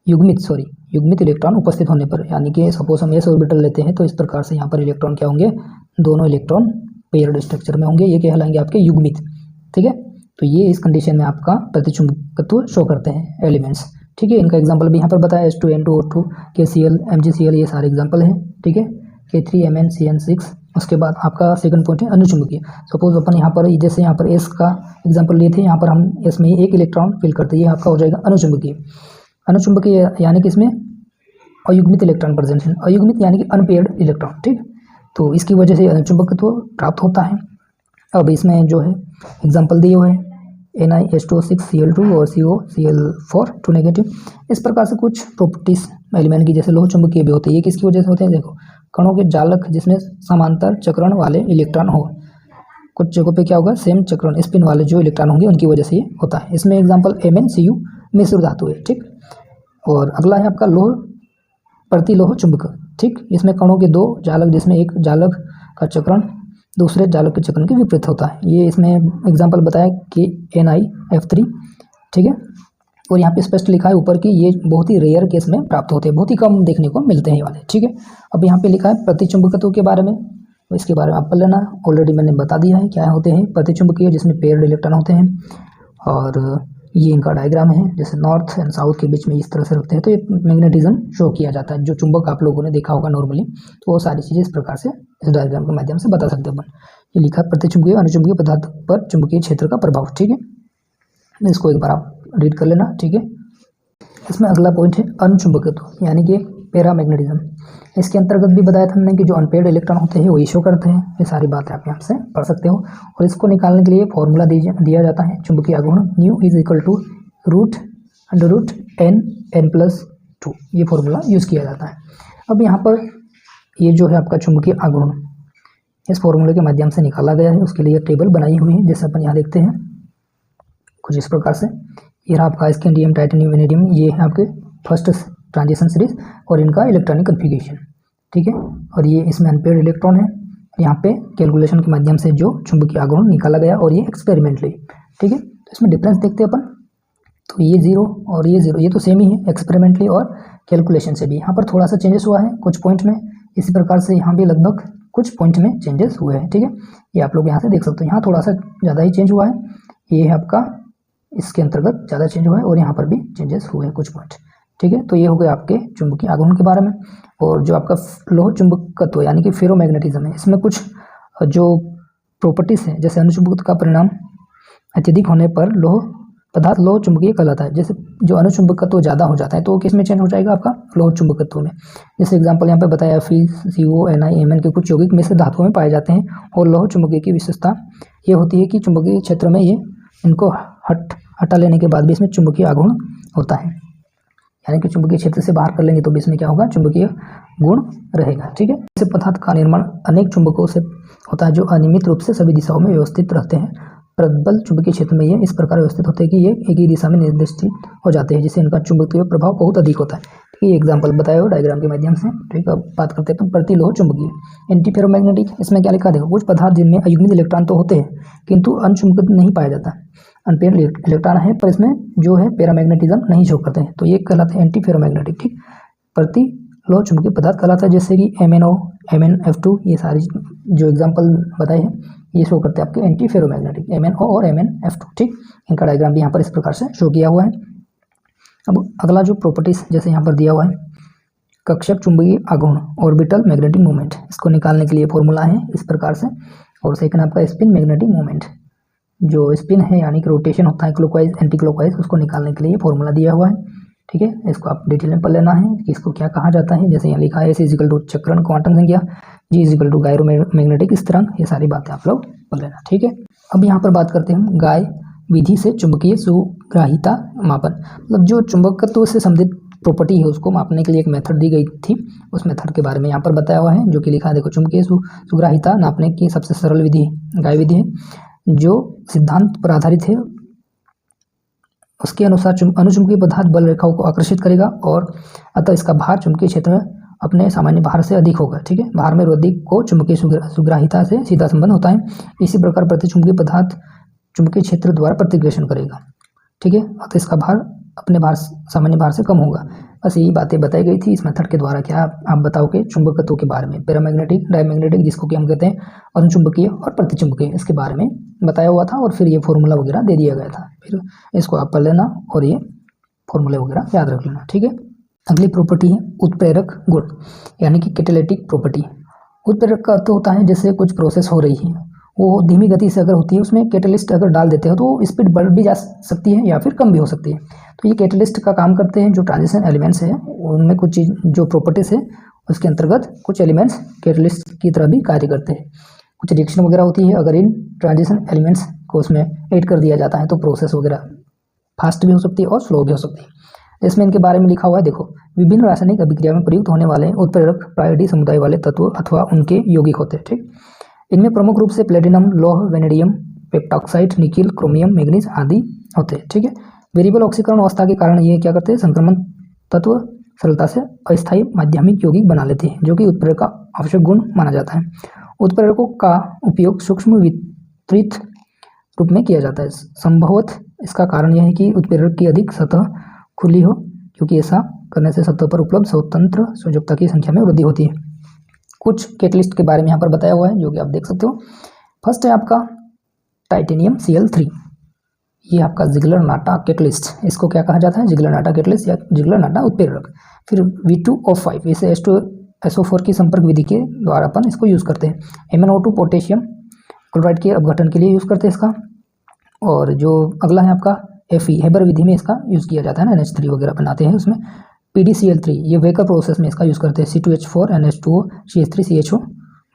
युग्मित इलेक्ट्रॉन उपस्थित होने पर, यानी कि सपोज हम एस ऑर्बिटल लेते हैं तो इस प्रकार से यहाँ पर इलेक्ट्रॉन क्या होंगे, दोनों इलेक्ट्रॉन पेयर्ड स्ट्रक्चर में होंगे, ये कहलाएंगे आपके युग्मित। ठीक है, तो ये इस कंडीशन में आपका प्रतिचुंबकत्व शो करते हैं एलिमेंट्स। ठीक है, इनका एग्जाम्पल भी यहाँ पर बताया, H2N2O2, KCl, MgCl, ये सारे एग्जाम्पल हैं। ठीक है, K3MnCN6। उसके बाद आपका सेकंड पॉइंट है अनुचुंबकीय। सपोज अपन यहाँ पर, जैसे यहाँ पर एस का एग्जाम्पल लिए थे, यहाँ पर हम एस में ही एक इलेक्ट्रॉन फिल करते हैं, ये आपका हो जाएगा अनुचुंबकीय। अनुचुंबकीय यानी कि इसमें अयुग्मित इलेक्ट्रॉन प्रेजेंट है, अयुग्मित यानी कि अनपेयर्ड इलेक्ट्रॉन। ठीक, तो इसकी वजह से अनुचुंबकत्व प्राप्त होता है। अब इसमें जो है एग्जाम्पल दिए हुए हैं NiH2O6Cl2 और COCl4 2 नेगेटिव। इस प्रकार से कुछ प्रॉपर्टीज एलिमेंट की, जैसे लोह चुंबकीय भी होते हैं, ये किसकी वजह से होते हैं, देखो, कणों के जालक जिसमें समांतर चक्रण वाले इलेक्ट्रॉन हो। कुछ जगहों पे क्या होगा, सेम चक्रण स्पिन वाले जो इलेक्ट्रॉन होंगे उनकी वजह से ये होता है। इसमें एग्जाम्पल MnCu मिश्र धातु है। ठीक, और अगला है आपका लोह प्रतिलोह चुंबक। ठीक, इसमें कणों के 2 जालक जिसमें एक जालक का चक्रण दूसरे जालक के चक्रण के विपरीत होता है। ये इसमें एग्जाम्पल बताया कि NiF3। ठीक है, और यहाँ पे स्पष्ट लिखा है ऊपर कि ये बहुत ही रेयर केस में प्राप्त होते हैं, बहुत ही कम देखने को मिलते हैं ये वाले। ठीक है, अब यहाँ पे लिखा है प्रतिचुंबकत्व के बारे में, तो इसके बारे में आप पढ़ लेना, ऑलरेडी मैंने बता दिया है क्या होते हैं प्रतिचुंबकीय, जिसमें पेयर्ड इलेक्ट्रॉन होते हैं। और ये इनका डायग्राम है, जैसे नॉर्थ एंड साउथ के बीच में इस तरह से रखते हैं, तो ये मैग्नेटिज्म शो किया जाता है। जो चुंबक आप लोगों ने देखा होगा नॉर्मली, तो वो सारी चीज़ें इस प्रकार से इस डायग्राम के माध्यम से बता सकते हैं अपन। ये लिखा है प्रतिचुंबकीय अनुचुंबकीय पदार्थ पर चुंबकीय क्षेत्र का प्रभाव। ठीक है, इसको एक बार आप रीड कर लेना। ठीक है, इसमें अगला पॉइंट है अनुचुंबकत्व यानी कि पैरामैग्नेटिज्म। इसके अंतर्गत भी बताया था हमने कि जो अनपेयर्ड इलेक्ट्रॉन होते हैं वो शो करते हैं। ये सारी बातें आप यहाँ से पढ़ सकते हो। और इसको निकालने के लिए फॉर्मूला दिया जाता है, चुंबकीय आघूर्ण new is equal to √N+2, ये फॉर्मूला यूज़ किया जाता है। अब यहाँ पर ये जो है आपका चुंबकीय आघूर्ण इस फॉर्मूले के माध्यम से निकाला गया है, उसके लिए टेबल बनाई हुई है, जैसे अपन यहाँ देखते हैं कुछ इस प्रकार से। ये आपका स्कैंडियम, टाइटेनियम, वेनेडियम, ये है आपके फर्स्ट ट्रांजिशन सीरीज और इनका इलेक्ट्रॉनिक कन्फिगरेशन। ठीक है, और ये इसमें अनपेयर्ड इलेक्ट्रॉन है। यहाँ पे कैलकुलेशन के माध्यम से जो चुंबकीय आघूर्ण निकाला गया और ये एक्सपेरिमेंटली। ठीक है, तो इसमें डिफरेंस देखते हैं अपन, तो ये 0 और ये 0, ये तो सेम ही है एक्सपेरिमेंटली और कैलकुलेशन से भी। यहाँ पर थोड़ा सा चेंजेस हुआ है कुछ पॉइंट में, इसी प्रकार से यहाँ भी लगभग कुछ पॉइंट में चेंजेस हुए हैं। ठीक है, ये आप लोग यहाँ से देख सकते हो, यहाँ थोड़ा सा ज़्यादा ही चेंज हुआ है, ये है आपका इसके अंतर्गत ज़्यादा चेंज हुआ है, और यहाँ पर भी चेंजेस हुए हैं कुछ पॉइंट। ठीक है, तो ये हो गए आपके चुंबकीय आघूर्ण के बारे में। और जो आपका लोह चुंबकत्व यानी कि फेरोमैग्नेटिज्म है, इसमें कुछ जो प्रॉपर्टीज हैं, जैसे अनुचुंबकत्व का परिणाम अत्यधिक होने पर लोह पदार्थ लोह चुंबकीय कहलाता है। जैसे जो अनुचुंबकत्व ज़्यादा हो जाता है तो वो किस में चेंज हो जाएगा, आपका लोह चुंबकत्व में। जैसे एग्जांपल यहाँ पे बताया FeCO, Ni, Mn के कुछ यौगिक मिश्र धातुओं में पाए जाते हैं। और लोह चुंबकीय की विशेषता ये होती है कि चुंबकीय क्षेत्र में ये इनको हटा लेने के बाद भी इसमें चुंबकीय आघूर्ण होता है, यानी कि चुंबकीय क्षेत्र से बाहर कर लेंगे तो भी इसमें क्या होगा, चुंबकीय गुण रहेगा। ठीक है, ऐसे पदार्थ का निर्माण अनेक चुंबकों से होता है जो अनियमित रूप से सभी दिशाओं में व्यवस्थित रहते हैं। प्रबल चुंबकीय क्षेत्र में ये इस प्रकार व्यवस्थित होते हैं कि ये एक ही दिशा में निर्देशित हो जाते हैं, जिससे इनका चुंबकीय प्रभाव बहुत अधिक होता है। ठीक है, एग्जाम्पल बताया हो डायग्राम के माध्यम से। ठीक है, अब बात करते हैं प्रतिलोह चुंबकीय एंटी फेरोमैग्नेटिक। इसमें क्या लिखा देखो, कुछ पदार्थ जिनमें अयुग्मित इलेक्ट्रॉन तो होते हैं किंतु अनचुंबकित नहीं पाया जाता, अनपेयर इलेक्ट्रॉन है पर इसमें जो है पैरामैग्नेटिज्म नहीं शो करते हैं, तो ये कहलाते हैं एंटी फेरोमैग्नेटिक। ठीक, प्रतिलोह चुंबकीय पदार्थ कहलाता है, जैसे कि MnO, MnF2, ये सारी जो एग्जाम्पल बताए हैं ये शो करते हैं आपके एंटी फेरोमैग्नेटिक, MnO और MnF2। ठीक, इनका डायग्राम भी यहाँ पर इस प्रकार से शो किया हुआ है। अब अगला जो प्रॉपर्टीज जैसे यहाँ पर दिया हुआ है, कक्षक चुंबकीय आघूर्ण, ऑर्बिटल मैग्नेटिक मोमेंट, इसको निकालने के लिए फॉर्मूला है इस प्रकार से। और सेकंड आपका स्पिन मैग्नेटिक मोमेंट, जो स्पिन है यानी कि रोटेशन होता है क्लॉकवाइज एंटी क्लॉकवाइज, उसको निकालने के लिए फॉर्मूला दिया हुआ है। ठीक है, इसको आप डिटेल में पढ़ लेना है कि इसको क्या कहा जाता है। जैसे यहाँ लिखा है S = चक्रण क्वांटम संख्या, G = गायरोमैग्नेटिक स्थिरांक, ये सारी बातें आप लोग पढ़ लेना। ठीक है, अब यहाँ पर बात करते हैं हम गाय विधि से चुंबकीय सुग्राहिता मापन, मतलब जो चुंबकत्व से संबंधित प्रॉपर्टी है उसको मापने के लिए एक मेथड दी गई थी, उस मेथड के बारे में यहाँ पर बताया हुआ है, जो कि लिखा है देखो, चुंबकीय सुग्राहिता नापने की सबसे सरल विधि गाय विधि है, जो सिद्धांत पर आधारित है। उसके अनुसार अनुचुंबकीय पदार्थ बल रेखाओं को आकर्षित करेगा और अतः इसका भार चुंबकीय क्षेत्र में अपने सामान्य भार से अधिक होगा। ठीक है, भार में वृद्धि को चुंबकीय सुग्राहिता से सीधा संबंध होता है। इसी प्रकार प्रतिचुंबकीय पदार्थ चुंबकीय क्षेत्र द्वारा प्रतिग्रहण करेगा। ठीक है, अतः इसका भार अपने भार सामान्य भार से कम होगा। बस यही बातें बताई गई थी इस मेथड के द्वारा। क्या आप बताओगे चुंबकत्व के बारे में, पैरामैग्नेटिक, डायमैग्नेटिक, जिसको कि हम कहते हैं अनुचुंबकीय और प्रतिचुंबकीय, इसके बारे में बताया हुआ था और फिर ये फॉर्मूला वगैरह दे दिया गया था। फिर इसको आप पढ़ लेना और ये फॉर्मूले वगैरह याद रख लेना। ठीक है, अगली प्रॉपर्टी है उत्प्रेरक गुण, यानी कि कैटालिटिक प्रॉपर्टी। उत्प्रेरक का अर्थ होता है जैसे कुछ प्रोसेस हो रही है, वो धीमी गति से अगर होती है, उसमें कैटलिस्ट अगर डाल देते हो तो स्पीड बढ़ भी जा सकती है या फिर कम भी हो सकती है। तो ये कैटलिस्ट का काम करते हैं। जो ट्रांजिशन एलिमेंट्स है उनमें कुछ चीज़ जो प्रॉपर्टीज है उसके अंतर्गत कुछ एलिमेंट्स कैटलिस्ट की तरह भी कार्य करते हैं। कुछ रिएक्शन वगैरह होती है, अगर इन ट्रांजिशन एलिमेंट्स को उसमें ऐड कर दिया जाता है तो प्रोसेस वगैरह फास्ट भी हो सकती है और स्लो भी हो सकती है। इसमें इनके बारे में लिखा हुआ है देखो, विभिन्न रासायनिक अभिक्रिया में प्रयुक्त होने वाले उत्प्रेरक प्राय डी समुदाय वाले तत्व अथवा उनके यौगिक होते हैं। ठीक, इनमें प्रमुख रूप से प्लेटिनम, लौह, वेनेडियम, पेप्टॉक्साइड, निकिल, क्रोमियम, मैग्नीज आदि होते हैं। ठीक है, वेरिएबल ऑक्सीकरण अवस्था के कारण ये क्या करते हैं, संक्रमण तत्व सरलता से अस्थायी माध्यमिक यौगिक बना लेते हैं, जो कि उत्प्रेरक का आवश्यक गुण माना जाता है। उत्प्रेरकों का उपयोग सूक्ष्म वितरित रूप में किया जाता है। संभवतः इसका कारण यह है कि उत्प्रेरक की अधिक सतह खुली हो, क्योंकि ऐसा करने से सतह पर उपलब्ध स्वतंत्र संयोजकता की संख्या में वृद्धि होती है। कुछ कैटलिस्ट के बारे में यहाँ पर बताया हुआ है जो कि आप देख सकते हो। फर्स्ट है आपका टाइटेनियम Cl3, ये आपका जिगलर नाटा कैटलिस्ट, इसको क्या कहा जाता है, जिगलर नाटा कैटलिस्ट या जिगलर नाटा उत्प्रेरक। फिर V2O5, इसे H2SO4 की संपर्क विधि के द्वारा अपन इसको यूज़ करते हैं। MnO2 पोटेशियम क्लोराइड के अपघटन के लिए यूज़ करते हैं इसका। और जो अगला है आपका Fe, हेबर विधि में इसका यूज़ किया जाता है ना, NH3 वगैरह बनाते हैं उसमें। PDCl3, ये वेकर प्रोसेस में इसका यूज़ करते हैं, C2H4 NH2O CH3CHO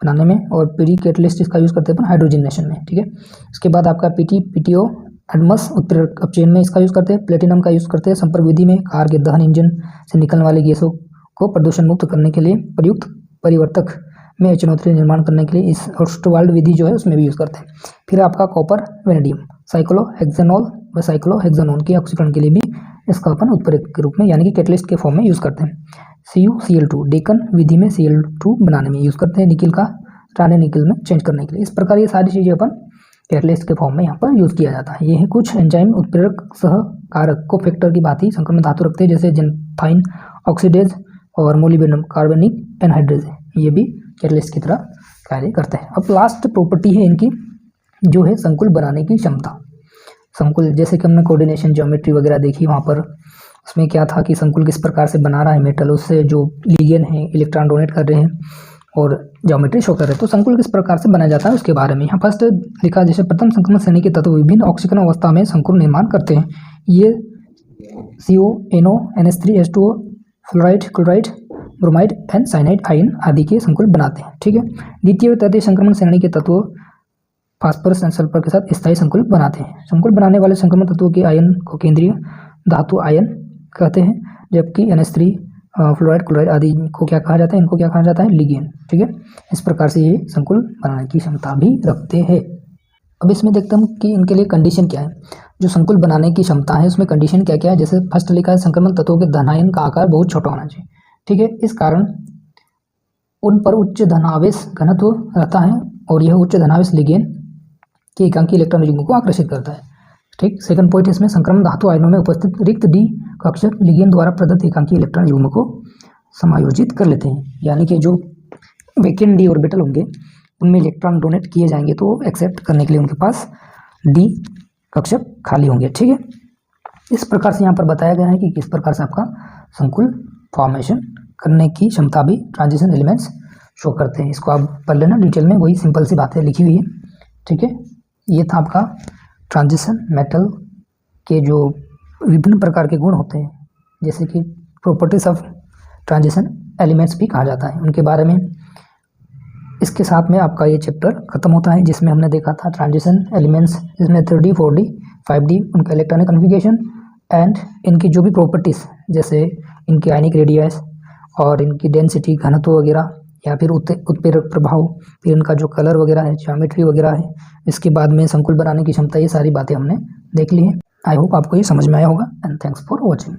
बनाने में। और PD कैटलिस्ट इसका यूज़ करते हैं अपन हाइड्रोजनेशन में। ठीक है, उसके बाद आपका PTPTO एडमस उत्प्रेरक अपचयन में इसका यूज़ करते हैं। प्लेटिनम का यूज़ करते हैं संपर्क विधि में, कार के दहन इंजन से निकलने वाली गैसों को प्रदूषण मुक्त करने के लिए प्रयुक्त परिवर्तक में HNO3 निर्माण करने के लिए इस ऑस्टवाल्ड विधि जो है उसमें भी यूज़ करते हैं। फिर आपका कॉपर वेनेडियम, साइक्लोहेक्सेनॉल व साइक्लोहेक्सेनोन के ऑक्सीकरण के लिए भी इसका अपन उत्प्रेरक के रूप में यानी कि कैटलिस्ट के फॉर्म में यूज़ करते हैं। CuCl2 डेकन विधि में Cl2 बनाने में यूज़ करते हैं, निकिल का रानी निकिल में चेंज करने के लिए। इस प्रकार ये सारी चीज़ें अपन कैटलिस्ट के फॉर्म में यहाँ पर यूज़ किया जाता है। ये है कुछ एंजाइम उत्प्रेरक सह कारक को फैक्टर की बात ही संक्रमण धातु रखते हैं, जैसे जेनथाइन ऑक्सीडेज और मोलिब्डेनम कार्बनिक एनहाइड्रेज, ये भी कैटलिस्ट की तरह कार्य करते हैं। अब लास्ट प्रॉपर्टी है इनकी जो है संकुल बनाने की क्षमता। संकुल जैसे कि हमने कोऑर्डिनेशन ज्योमेट्री वगैरह देखी, वहाँ पर उसमें क्या था कि संकुल किस प्रकार से बना रहा है मेटल, उससे जो लिगेंड है इलेक्ट्रॉन डोनेट कर रहे हैं और ज्योमेट्री शो कर रहे हैं, तो संकुल किस प्रकार से बनाया जाता है उसके बारे में यहाँ फर्स्ट लिखा। जैसे प्रथम संक्रमण श्रेणी के तत्व विभिन्न ऑक्सीकरण अवस्था में संकुल निर्माण करते हैं। ये CO, NO, NH3, H2O, fluoride, chloride, bromide and cyanide ion आदि के संकुल बनाते हैं। ठीक है, द्वितीय व तृतीय संक्रमण श्रेणी के तत्व फास्फोरस एंड सल्फर के साथ स्थायी संकुल बनाते हैं। संकुल बनाने वाले संक्रमण तत्वों के आयन को केंद्रीय धातु आयन कहते हैं, जबकि NH3 फ्लोराइड क्लोराइड आदि को क्या कहा जाता है, इनको क्या कहा जाता है, लिगेंड। ठीक है, इस प्रकार से ये संकुल बनाने की क्षमता भी रखते हैं। अब इसमें देखते हैं कि इनके लिए कंडीशन क्या है। जो संकुल बनाने की क्षमता है उसमें कंडीशन क्या क्या है। जैसे फर्स्ट लिखा है संक्रमण तत्वों के धनायन का आकार बहुत छोटा होना चाहिए। ठीक है, इस कारण उन पर उच्च धनावेश घनत्व रहता है और यह उच्च धनावेश लिगेंड के एकांकी इलेक्ट्रॉन युग्म को आकर्षित करता है। ठीक, सेकंड पॉइंट इसमें संक्रमण धातु आयनों में उपस्थित रिक्त डी कक्षक लिगेंड द्वारा प्रदत्त एकांकी इलेक्ट्रॉन युग्म को समायोजित कर लेते हैं, यानी कि जो वैकेंट डी ऑर्बिटल होंगे उनमें इलेक्ट्रॉन डोनेट किए जाएंगे तो एक्सेप्ट करने के लिए उनके पास डी कक्षक खाली होंगे। ठीक है, इस प्रकार से यहाँ पर बताया गया है कि किस प्रकार से आपका संकुल फॉर्मेशन करने की क्षमता भी ट्रांजिशन एलिमेंट्स शो करते हैं। इसको आप पढ़ लेना डिटेल में, वही सिंपल सी बातें लिखी हुई है। ठीक है, ये था आपका ट्रांजिशन मेटल के जो विभिन्न प्रकार के गुण होते हैं, जैसे कि प्रॉपर्टीज ऑफ ट्रांजिशन एलिमेंट्स भी कहा जाता है, उनके बारे में। इसके साथ में आपका ये चैप्टर खत्म होता है, जिसमें हमने देखा था ट्रांजिशन एलिमेंट्स, इसमें 3D 4D 5D उनका इलेक्ट्रॉनिक कन्फिगरेशन एंड इनकी जो भी प्रॉपर्टीज़, जैसे इनकी आयनिक रेडियस और इनकी डेंसिटी घनत्व वगैरह, या फिर उत्प्रेरक प्रभाव, फिर इनका जो कलर वगैरह है, ज्योमेट्री वगैरह है, इसके बाद में संकुल बनाने की क्षमता, ये सारी बातें हमने देख ली हैं। आई होप आपको ये समझ में आया होगा एंड थैंक्स फॉर वॉचिंग।